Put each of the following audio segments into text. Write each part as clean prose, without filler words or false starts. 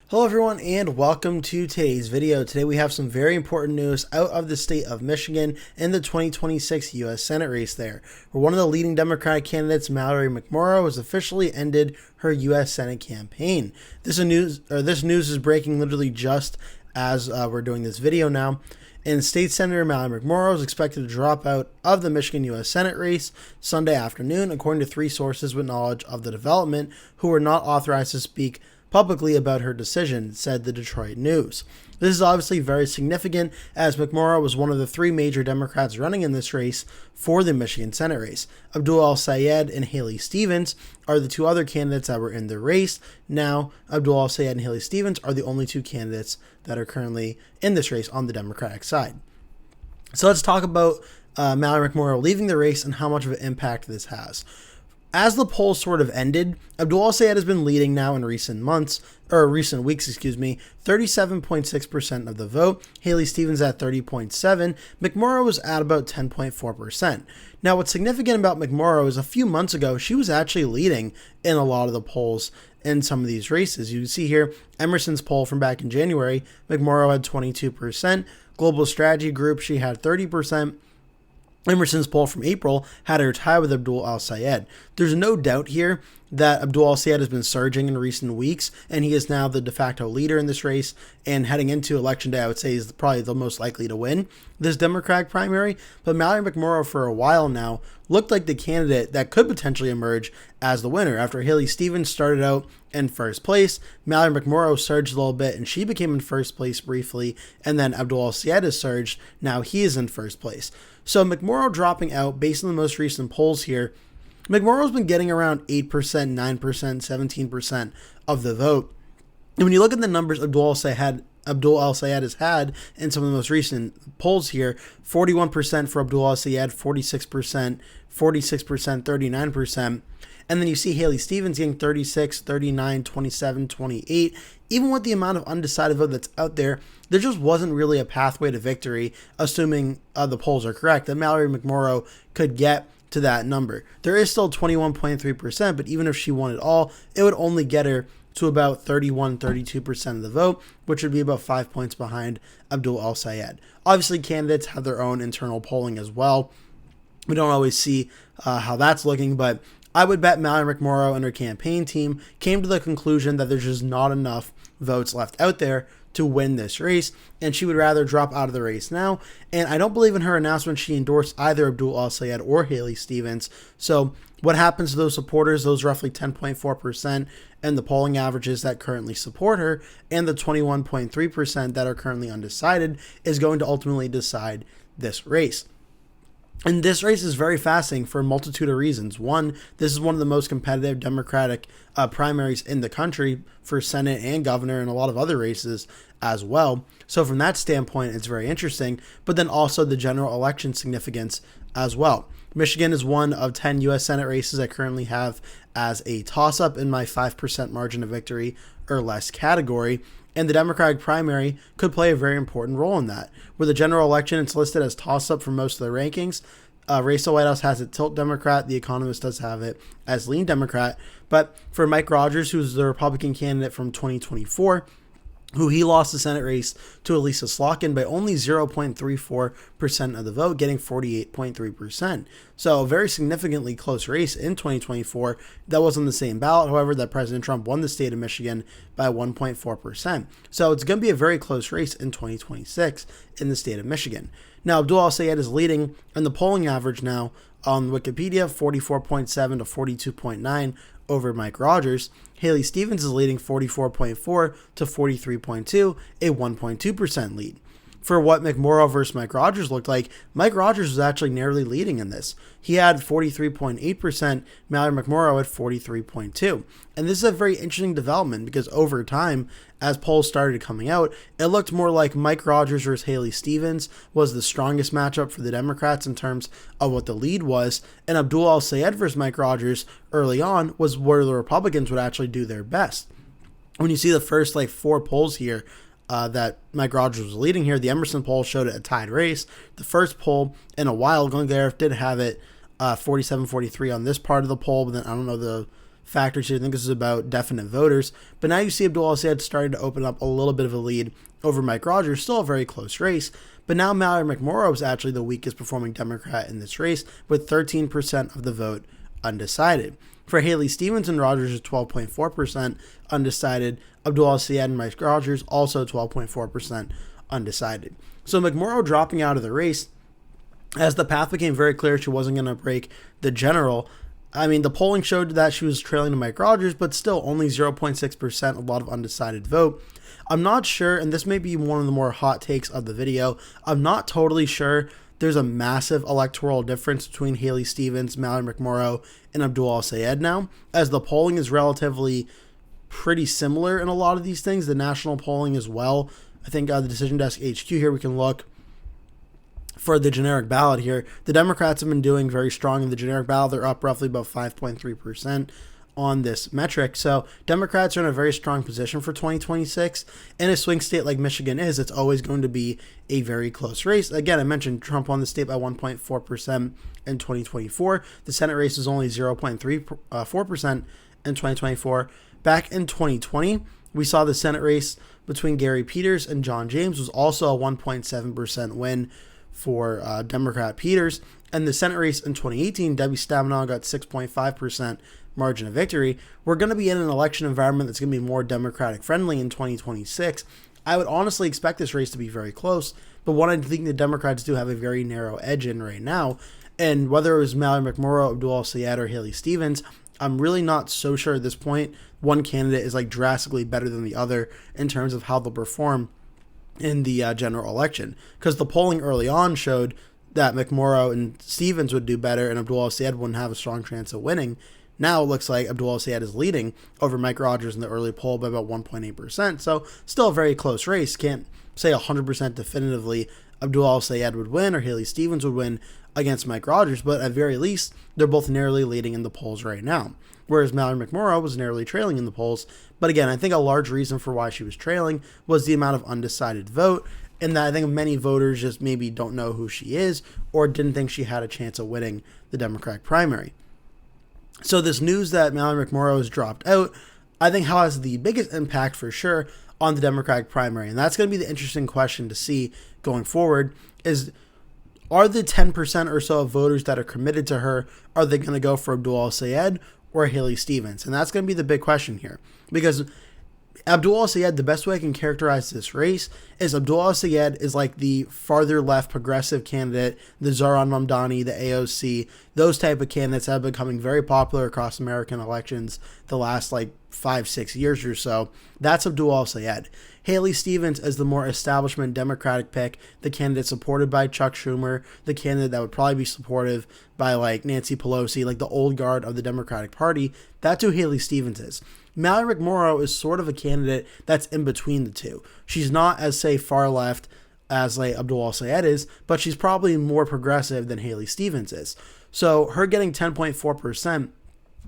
Hello everyone and welcome to today's video. Today we have some very important news out of the state of Michigan in the 2026 U.S. Senate race there, where one of the leading Democratic candidates, Mallory McMorrow, has officially ended her U.S. Senate campaign. This news is breaking literally just as we're doing this video now. And State Senator Mallory McMorrow is expected to drop out of the Michigan U.S. Senate race Sunday afternoon, according to three sources with knowledge of the development who were not authorized to speak publicly about her decision, said the Detroit News. This is obviously very significant, as McMorrow was one of the three major Democrats running in this race for the Michigan Senate race. Abdul El-Sayed and Haley Stevens are the two other candidates that were in the race. Now, Abdul El-Sayed and Haley Stevens are the only two candidates that are currently in this race on the Democratic side. So let's talk about Mallory McMorrow leaving the race and how much of an impact this has. As the polls sort of ended, Abdul El-Sayed has been leading now in recent weeks, 37.6% of the vote. Haley Stevens at 30.7%. McMorrow was at about 10.4%. Now, what's significant about McMorrow is a few months ago, she was actually leading in a lot of the polls in some of these races. You can see here, Emerson's poll from back in January, McMorrow had 22%. Global Strategy Group, she had 30%. Emerson's poll from April had her tie with Abdul El-Sayed. There's no doubt here that Abdul El-Sayed has been surging in recent weeks, and he is now the de facto leader in this race. And heading into Election Day, I would say he's probably the most likely to win this Democratic primary. But Mallory McMorrow, for a while now, looked like the candidate that could potentially emerge as the winner. After Haley Stevens started out in first place, Mallory McMorrow surged a little bit, and she became in first place briefly. And then Abdul El-Sayed has surged. Now he is in first place. So McMorrow dropping out, based on the most recent polls here, McMorrow's been getting around 8%, 9%, 17% of the vote. And when you look at the numbers Abdul El-Sayed has had in some of the most recent polls here, 41% for Abdul El-Sayed, 46%, 46%, 39%. And then you see Haley Stevens getting 36, 39, 27, 28. Even with the amount of undecided vote that's out there, there just wasn't really a pathway to victory, assuming the polls are correct, that Mallory McMorrow could get to that number. There is still 21.3%, but even if she won it all, it would only get her to about 31, 32% of the vote, which would be about 5 points behind Abdul El-Sayed. Obviously, candidates have their own internal polling as well. We don't always see how that's looking, but I would bet Mallory McMorrow and her campaign team came to the conclusion that there's just not enough votes left out there to win this race, and she would rather drop out of the race now. And I don't believe in her announcement she endorsed either Abdul El-Sayed or Haley Stevens. So what happens to those supporters, those roughly 10.4% and the polling averages that currently support her, and the 21.3% that are currently undecided, is going to ultimately decide this race. And this race is very fascinating for a multitude of reasons. One, this is one of the most competitive Democratic primaries in the country for Senate and governor and a lot of other races as well. So from that standpoint, it's very interesting. But then also the general election significance as well. Michigan is one of 10 U.S. Senate races I currently have as a toss-up in my 5% margin of victory or less category. And the Democratic primary could play a very important role in that. With the general election, it's listed as toss-up for most of the rankings. Rachel White House has it tilt Democrat. The Economist does have it as lean Democrat. But for Mike Rogers, who's the Republican candidate from 2024, who he lost the Senate race to Elisa Slotkin by only 0.34% of the vote, getting 48.3%. So a very significantly close race in 2024. That was on the same ballot, however, that President Trump won the state of Michigan by 1.4%. So it's going to be a very close race in 2026 in the state of Michigan. Now, Abdul El-Sayed is leading in the polling average now on Wikipedia, 44.7 to 42.9 over Mike Rogers. Haley Stevens is leading 44.4 to 43.2, a 1.2% lead. For what McMorrow versus Mike Rogers looked like, Mike Rogers was actually narrowly leading in this. He had 43.8%, Mallory McMorrow at 43.2%. And this is a very interesting development because over time, as polls started coming out, it looked more like Mike Rogers versus Haley Stevens was the strongest matchup for the Democrats in terms of what the lead was, and Abdul El-Sayed versus Mike Rogers early on was where the Republicans would actually do their best. When you see the first four polls here, that Mike Rogers was leading here, the Emerson poll showed it a tied race. The first poll in a while going there did have it 47-43 on this part of the poll, but then I don't know the factors here. I think this is about definite voters. But now you see Abdul al-Sayed starting to open up a little bit of a lead over Mike Rogers, still a very close race. But now Mallory McMorrow is actually the weakest performing Democrat in this race with 13% of the vote undecided. For Haley Stevens and Rogers is 12.4% undecided. Abdul al-Sayed and Mike Rogers also 12.4% undecided. So McMorrow dropping out of the race, as the path became very clear she wasn't going to break the general. I mean, the polling showed that she was trailing to Mike Rogers, but still only 0.6%, a lot of undecided vote. I'm not sure, and this may be one of the more hot takes of the video, I'm not totally sure there's a massive electoral difference between Haley Stevens, Mallory McMorrow, and Abdul al-Sayed now, as the polling is relatively pretty similar in a lot of these things, the national polling as well. I think the Decision Desk HQ here, we can look for the generic ballot here. The Democrats have been doing very strong in the generic ballot. They're up roughly about 5.3% on this metric. So Democrats are in a very strong position for 2026. In a swing state like Michigan is, it's always going to be a very close race. Again, I mentioned Trump won the state by 1.4% in 2024. The Senate race is only 0.34% in 2024. Back in 2020, we saw the Senate race between Gary Peters and John James was also a 1.7% win for Democrat Peters. And the Senate race in 2018, Debbie Stabenow got 6.5% margin of victory. We're going to be in an election environment that's going to be more Democratic friendly in 2026. I would honestly expect this race to be very close, but one I think the Democrats do have a very narrow edge in right now. And whether it was Mallory McMorrow, Abdul al-Sayed, or Haley Stevens, I'm really not so sure at this point one candidate is like drastically better than the other in terms of how they'll perform in the general election, because the polling early on showed that McMorrow and Stevens would do better and Abdul al-Sayed wouldn't have a strong chance of winning. Now it looks like Abdul al-Sayed is leading over Mike Rogers in the early poll by about 1.8%, so still a very close race. Can't say 100% definitively Abdul al-Sayed would win or Haley Stevens would win against Mike Rogers, but at very least, they're both narrowly leading in the polls right now. Whereas Mallory McMorrow was narrowly trailing in the polls. But again, I think a large reason for why she was trailing was the amount of undecided vote, and that I think many voters just maybe don't know who she is or didn't think she had a chance of winning the Democratic primary. So this news that Mallory McMorrow has dropped out, I think has the biggest impact for sure on the Democratic primary. And that's going to be the interesting question to see going forward is, are the 10% or so of voters that are committed to her, are they going to go for Abdul al-Sayed or Haley Stevens? And that's going to be the big question here, because Abdul al-Sayed, the best way I can characterize this race is Abdul al-Sayed is like the farther left progressive candidate, the Zohran Mamdani, the AOC, those type of candidates have been becoming very popular across American elections the last 5-6 years or so. That's Abdul al-Sayed. Haley Stevens is the more establishment Democratic pick, the candidate supported by Chuck Schumer, the candidate that would probably be supportive by Nancy Pelosi, the old guard of the Democratic Party. That's who Haley Stevens is. Mallory McMorrow is sort of a candidate that's in between the two. She's not as, say, far left as Abdul al-Sayed is, but she's probably more progressive than Haley Stevens is. So her getting 10.4%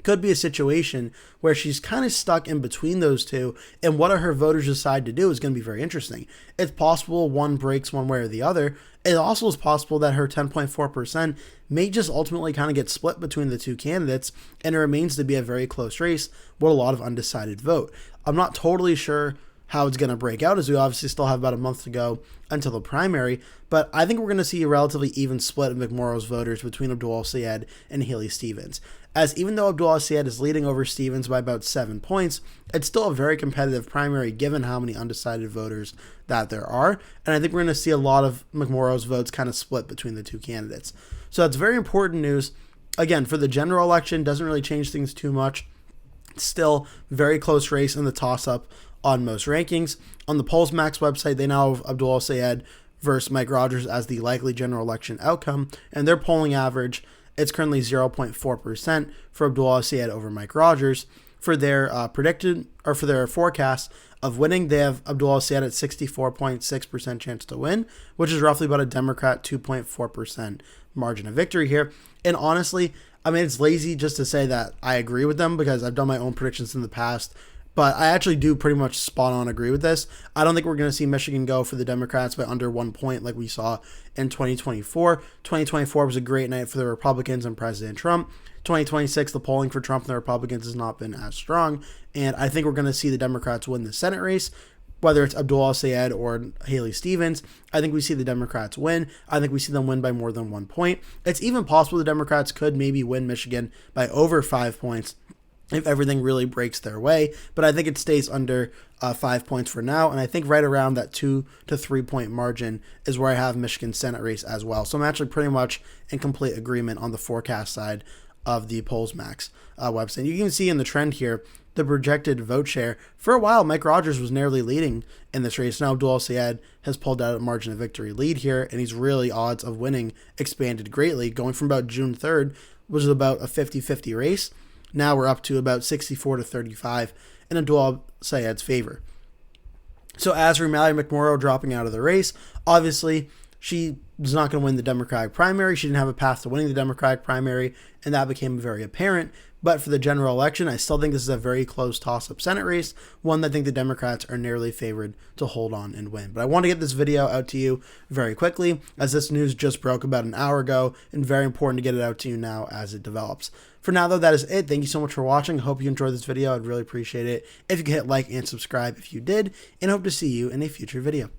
could be a situation where she's kind of stuck in between those two, and what her voters decide to do is going to be very interesting. It's possible one breaks one way or the other. It also is possible that her 10.4% may just ultimately kind of get split between the two candidates, and it remains to be a very close race with a lot of undecided vote. I'm not totally sure how it's going to break out, as we obviously still have about a month to go until the primary, but I think we're going to see a relatively even split of McMorrow's voters between Abdul al-Sayed and Haley Stevens. As even though Abdul al-Sayed is leading over Stevens by about 7 points, it's still a very competitive primary given how many undecided voters that there are, and I think we're going to see a lot of McMorrow's votes kind of split between the two candidates. So that's very important news. Again, for the general election, doesn't really change things too much. It's still very close race in the toss-up on most rankings. On the PollsMax website, they now have Abdul al-Sayed versus Mike Rogers as the likely general election outcome, and their polling average, it's currently 0.4% for Abdul al-Sayed over Mike Rogers. For their for their forecast of winning, they have Abdul al-Sayed at 64.6% chance to win, which is roughly about a Democrat 2.4% margin of victory here. And honestly, I mean, it's lazy just to say that I agree with them, because I've done my own predictions in the past But I actually do pretty much spot on agree with this. I don't think we're going to see Michigan go for the Democrats by under 1 point like we saw in 2024. 2024 was a great night for the Republicans and President Trump. 2026, the polling for Trump and the Republicans has not been as strong. And I think we're going to see the Democrats win the Senate race, whether it's Abdul El-Sayed or Haley Stevens. I think we see the Democrats win. I think we see them win by more than 1 point. It's even possible the Democrats could maybe win Michigan by over 5 points if everything really breaks their way. But I think it stays under 5 points for now. And I think right around that 2 to 3 point margin is where I have Michigan's Senate race as well. So I'm actually pretty much in complete agreement on the forecast side of the PollsMax website. You can see in the trend here, the projected vote share. For a while, Mike Rogers was narrowly leading in this race. Now Abdul El-Sayed has pulled out a margin of victory lead here, and he's really odds of winning expanded greatly, going from about June 3rd, which was about a 50-50 race. Now we're up to about 64 to 35 in Abdul El-Sayed's favor. So as for Mallory McMorrow dropping out of the race, obviously she was not going to win the Democratic primary. She didn't have a path to winning the Democratic primary, and that became very apparent. But for the general election, I still think this is a very close toss-up Senate race, one that I think the Democrats are narrowly favored to hold on and win. But I want to get this video out to you very quickly, as this news just broke about an hour ago, and very important to get it out to you now as it develops. For now, though, that is it. Thank you so much for watching. I hope you enjoyed this video. I'd really appreciate it if you could hit like and subscribe if you did, and hope to see you in a future video.